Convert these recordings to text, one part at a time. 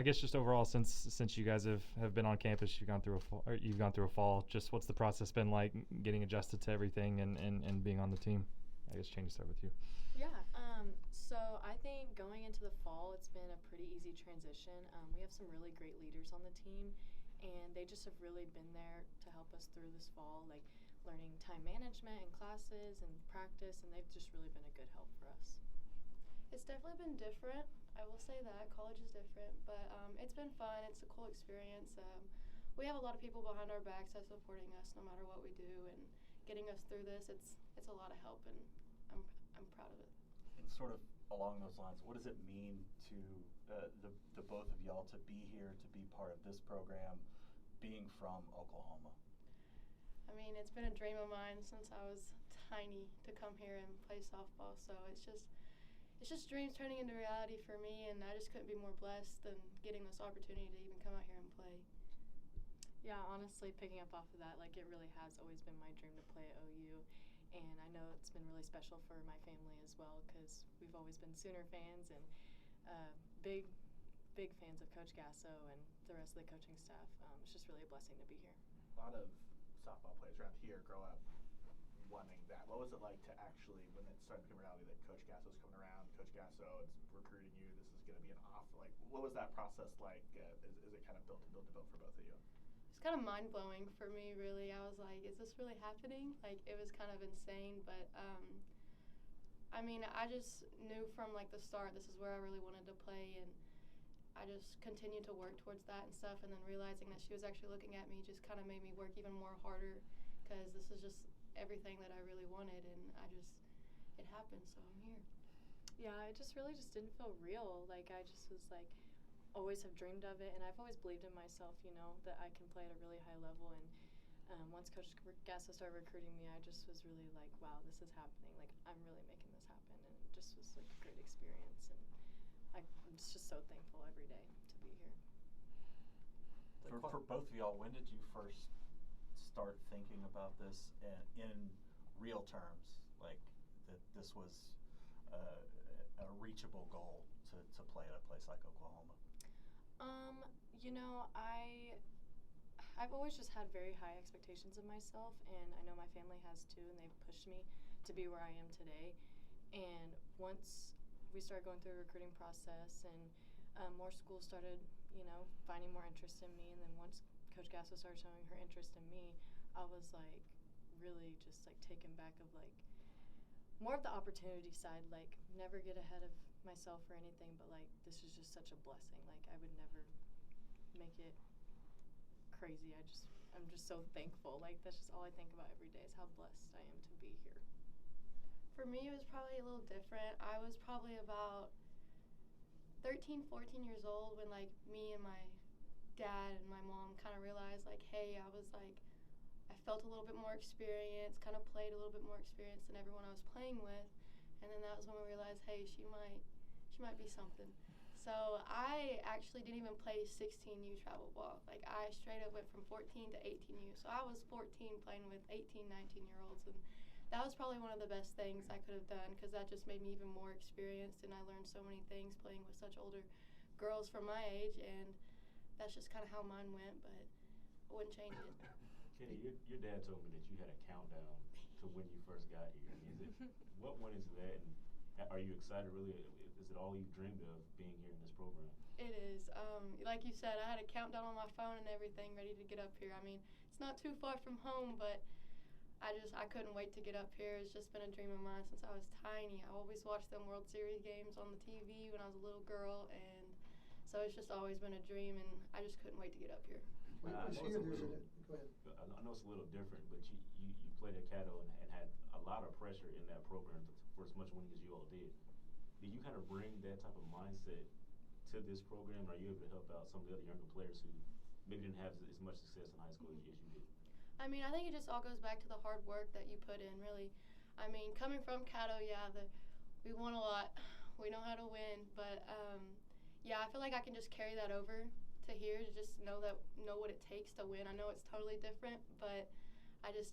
I guess just overall, since you guys have been on campus, you've gone through a fall. Just what's the process been like, getting adjusted to everything and being on the team? I guess Chaney, start with you. Yeah. So I think going into the fall, it's been a pretty easy transition. We have some really great leaders on the team, and they just have really been there to help us through this fall, like learning time management and classes and practice, and they've just really been a good help for us. It's definitely been different. I will say that college is different, but it's been fun. It's a cool experience. We have a lot of people behind our backs that's supporting us no matter what we do, and getting us through this. It's a lot of help, and I'm proud of it. And sort of along those lines, what does it mean to the both of y'all to be here, to be part of this program, being from Oklahoma? I mean, it's been a dream of mine since I was tiny to come here and play softball. So it's just dreams turning into reality for me, and I just couldn't be more blessed than getting this opportunity to even come out here and play. Yeah, honestly, picking up off of that, like it really has always been my dream to play at OU. And I know it's been really special for my family as well because we've always been Sooner fans and big fans of Coach Gasso and the rest of the coaching staff. It's just really a blessing to be here. A lot of softball players around here grow up wanting that. What was it like to actually, when it started to become reality that Coach Gasso's coming around, Coach Gasso is recruiting you, this is going to be an offer? Like, what was that process like? Is it kind of built for both of you? It's kind of mind-blowing for me, really. I was like, is this really happening? Like, it was kind of insane, but I mean, I just knew from like the start this is where I really wanted to play, and I just continued to work towards that and stuff, and then realizing that she was actually looking at me just kind of made me work even more harder because this is just everything that I really wanted, and it happened, so I'm here. Yeah, it just really just didn't feel real. Like, I just was like, always have dreamed of it, and I've always believed in myself, you know, that I can play at a really high level. And once Coach Gasso started recruiting me, I just was really like, wow, this is happening. Like, I'm really making this happen, and it just was like a great experience. And I'm just so thankful every day to be here. For both of y'all, when did you first start thinking about this in real terms, like that this was a reachable goal to play at a place like Oklahoma? You know, I've always just had very high expectations of myself, and I know my family has too, and they've pushed me to be where I am today. And once we started going through the recruiting process and more schools started, you know, finding more interest in me, and then once Coach Gasso started showing her interest in me, I was like really just like taken back of like more of the opportunity side, like never get ahead of myself or anything, but like this is just such a blessing. Like I would never make it crazy. I'm just so thankful. Like that's just all I think about every day is how blessed I am to be here. For me, it was probably a little different. I was probably about 13, 14 years old when like me and my dad and my mom kind of realized like, hey, I felt a little bit more experience, kind of played a little bit more experience than everyone I was playing with. And then that was when we realized, hey, she might be something. So I actually didn't even play 16U travel ball. Like I straight up went from 14 to 18U. So I was 14 playing with 18, 19-year-olds. And that was probably one of the best things I could have done because that just made me even more experienced. And I learned so many things playing with such older girls from my age. And that's just kind of how mine went, but I wouldn't change it. Kadey, your dad told me that you had a countdown to when you first got here. What one is that, and are you excited really? Is it all you've dreamed of being here in this program? It is. Like you said, I had a countdown on my phone and everything ready to get up here. I mean, it's not too far from home, but I couldn't wait to get up here. It's just been a dream of mine since I was tiny. I always watched them World Series games on the TV when I was a little girl, and so it's just always been a dream, and I just couldn't wait to get up here. I know it's a little different, but you played at Kadey and had a lot of pressure in that program for as much winning as you all did. Did you kind of bring that type of mindset to this program? Or are you able to help out some of the other younger players who maybe didn't have as much success in high school as you did? I mean, I think it just all goes back to the hard work that you put in, really. I mean, coming from Kadey, we won a lot. We know how to win, but yeah, I feel like I can just carry that over to here to just know what it takes to win. I know it's totally different, but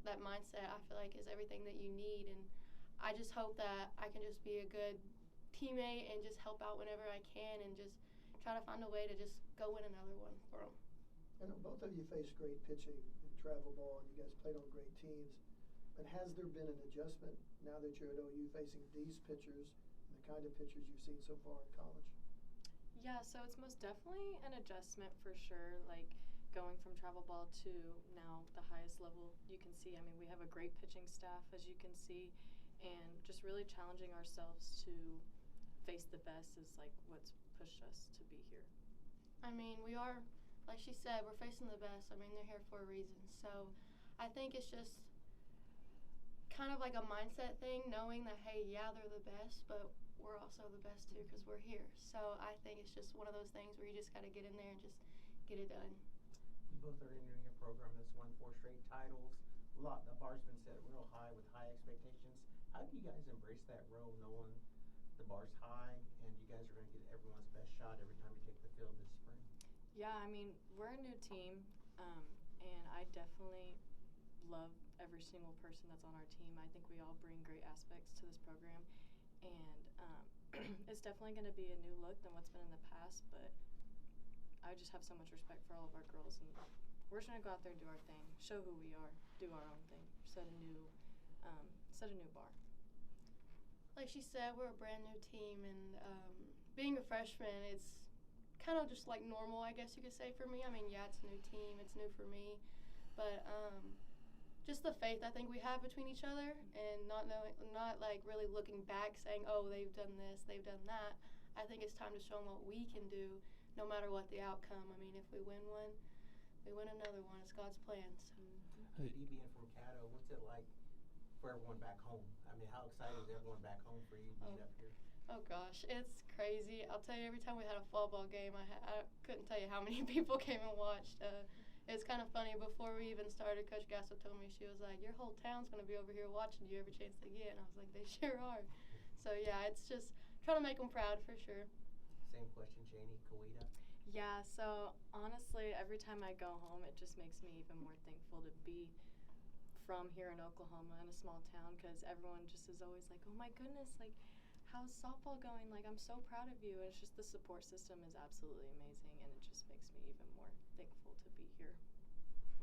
that mindset I feel like is everything that you need, and I just hope that I can just be a good teammate and just help out whenever I can and just try to find a way to just go win another one for them. I know both of you faced great pitching in travel ball, and you guys played on great teams. But has there been an adjustment now that you're at OU facing these pitchers and the kind of pitchers you've seen so far in college? Yeah, so it's most definitely an adjustment for sure, like going from travel ball to now the highest level you can see. I mean, we have a great pitching staff, as you can see, and just really challenging ourselves to face the best is like what's pushed us to be here. I mean, we are, like she said, we're facing the best. I mean, they're here for a reason. So I think it's just kind of like a mindset thing, knowing that, hey, yeah, they're the best, but we're also the best too because we're here. So I think it's just one of those things where you just got to get in there and just get it done. You both are entering a program that's won 4 straight titles. The bar's been set real high with high expectations. How do you guys embrace that role, knowing the bar's high and you guys are going to get everyone's best shot every time you take the field this spring? Yeah, I mean, we're a new team, and I definitely love every single person that's on our team. I think we all bring great aspects to this program, and it's definitely going to be a new look than what's been in the past, but I just have so much respect for all of our girls, and we're just going to go out there and do our thing, show who we are, do our own thing, set a new bar. Like she said, we're a brand new team, and being a freshman, it's kind of just like normal, I guess you could say, for me. I mean, yeah, it's a new team, it's new for me, but just the faith I think we have between each other, and not like really looking back saying, oh, they've done this, they've done that. I think it's time to show them what we can do, no matter what the outcome. I mean, if we win one, we win another one. It's God's plan. So. Kadey, being from Caddo, what's it like for everyone back home? I mean, how excited is everyone back home for you to be up here? Oh gosh, it's crazy. I'll tell you, every time we had a fall ball game, I couldn't tell you how many people came and watched. It's kind of funny. Before we even started, Coach Gasso told me, she was like, your whole town's going to be over here watching you every chance they get. And I was like, they sure are. So yeah, it's just trying to make them proud for sure. Same question, Chaney, Kawita. Yeah, so honestly, every time I go home, it just makes me even more thankful to be from here in Oklahoma, in a small town, because everyone just is always like, oh my goodness, like, how's softball going? Like, I'm so proud of you. And it's just the support system is absolutely amazing, and it just makes me even more thankful to be here.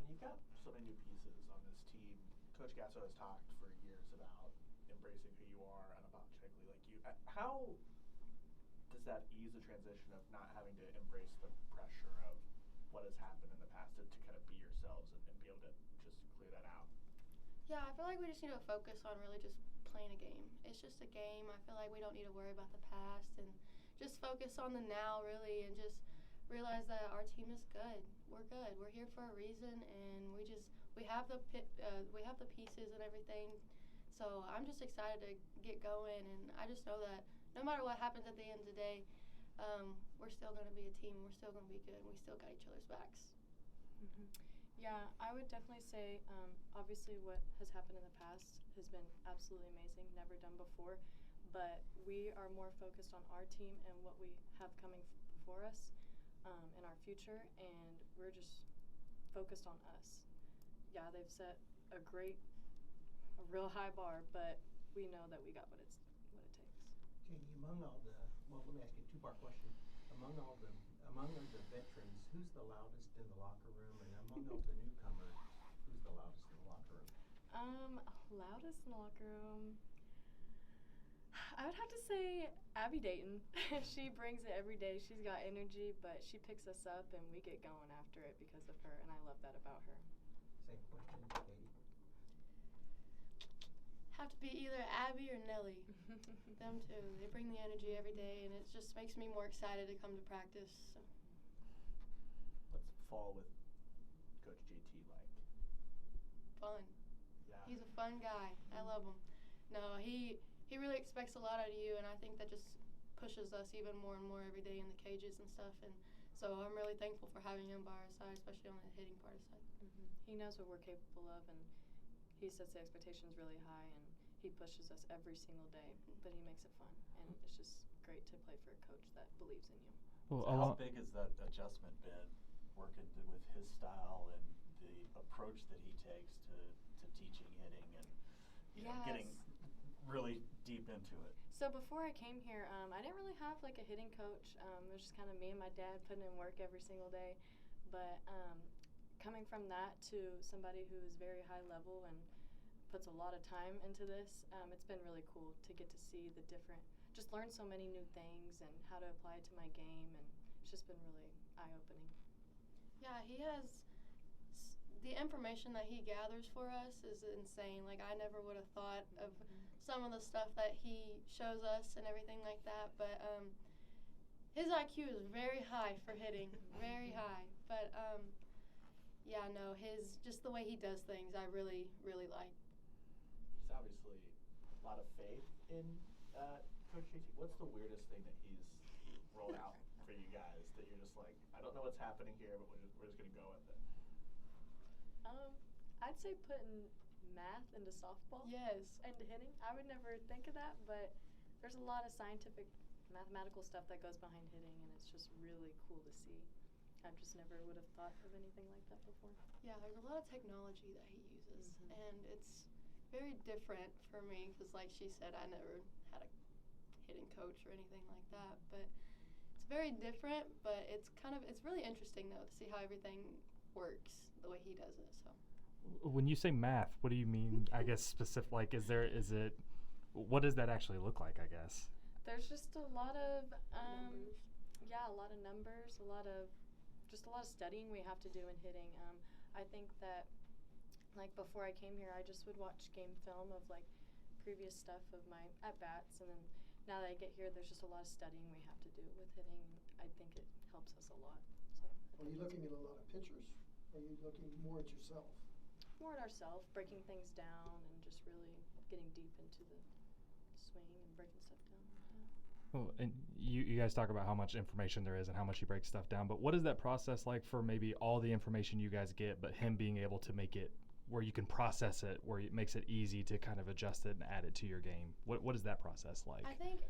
When you've got so many new pieces on this team, Coach Gasso has talked for years about embracing who you are unapologetically like you. How does that ease the transition of not having to embrace the pressure of what has happened in the past to kind of be yourselves and be able to just clear that out? Yeah, I feel like we just need to focus on really just playing a game. It's just a game. I feel like we don't need to worry about the past and just focus on the now, really, and just realize that our team is good. We're good. We're here for a reason, and we have the pieces and everything. So I'm just excited to get going, and I just know that no matter what happens at the end of the day, we're still going to be a team. We're still going to be good. We still got each other's backs. Mm-hmm. Yeah, I would definitely say, obviously what has happened in the past has been absolutely amazing, never done before, but we are more focused on our team and what we have coming before us in our future, and we're just focused on us. Yeah, they've set a real high bar, but we know that we got what it takes. Chaney, among all the, well, let me ask you a 2-part question. Among the veterans, who's the loudest in the locker room, and among all the newcomers, who's the loudest in the locker room? Loudest in the locker room, I would have to say Abby Dayton. She brings it every day. She's got energy, but she picks us up, and we get going after it because of her, and I love that about her. Same question, Kadey. Have to be either Abby or Nelly. Them two. They bring the energy every day, and it just makes me more excited to come to practice. So. What's fall with Coach JT like? Fun. Yeah. He's a fun guy. I love him. No, he really expects a lot out of you, and I think that just pushes us even more and more every day in the cages and stuff. And so I'm really thankful for having him by our side, especially on the hitting part of the side. Mm-hmm. He knows what we're capable of, and he sets the expectations really high, and he pushes us every single day, but he makes it fun, and it's just great to play for a coach that believes in you. Well, so how big has that adjustment been, working with his style and the approach that he takes to teaching hitting and getting really deep into it? So before I came here, I didn't really have like a hitting coach. It was just kind of me and my dad putting in work every single day. But coming from that to somebody who is very high level and puts a lot of time into this, it's been really cool to get to see the different, just learn so many new things and how to apply it to my game, and it's just been really eye-opening. Yeah, he has the information that he gathers for us is insane. Like, I never would have thought of some of the stuff that he shows us and everything like that. But his IQ is very high for hitting, very high. But yeah, no, just the way he does things, I really, really like. He's obviously a lot of faith in Coach Chaney. What's the weirdest thing that he's rolled out for you guys that you're just like, I don't know what's happening here, but we're just going to go with it? I'd say putting math into softball. Yes. Into hitting. I would never think of that, but there's a lot of scientific, mathematical stuff that goes behind hitting, and it's just really cool to see. I just never would have thought of anything like that before. Yeah, there's a lot of technology that he uses, and it's very different for me because, like she said, I never had a hitting coach or anything like that. But it's very different, but it's really interesting, though, to see how everything works the way he does it. So. When you say math, what do you mean? I guess specific. Like, what does that actually look like? I guess. There's just a lot of Numbers. Yeah, a lot of numbers, a lot of studying we have to do in hitting. I think that, like, before I came here, I just would watch game film of like previous stuff of my at bats, and then now that I get here, there's just a lot of studying we have to do with hitting. I think it helps us a lot. So. Are you looking at a lot of pictures? Or are you looking more at yourself? More at ourselves, breaking things down and just really getting deep into the swing and breaking stuff down. Yeah. Well, and you guys talk about how much information there is and how much you break stuff down, but what is that process like for maybe all the information you guys get, but him being able to make it where you can process it, where it makes it easy to kind of adjust it and add it to your game? What is that process like? I think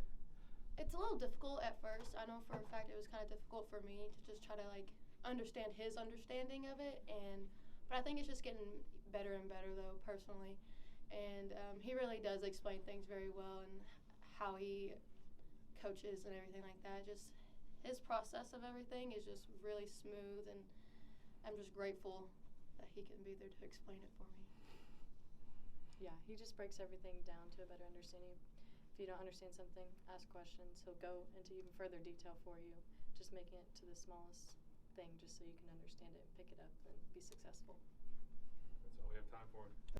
it's a little difficult at first. I know for a fact it was kind of difficult for me to just try to like understand his understanding of it, but I think it's just getting better and better though, personally. And he really does explain things very well and how he coaches and everything like that. Just his process of everything is just really smooth, and I'm just grateful that he can be there to explain it for me. Yeah, he just breaks everything down to a better understanding. If you don't understand something, ask questions. He'll go into even further detail for you, just making it to the smallest thing just so you can understand it and pick it up and be successful. That's all we have time for.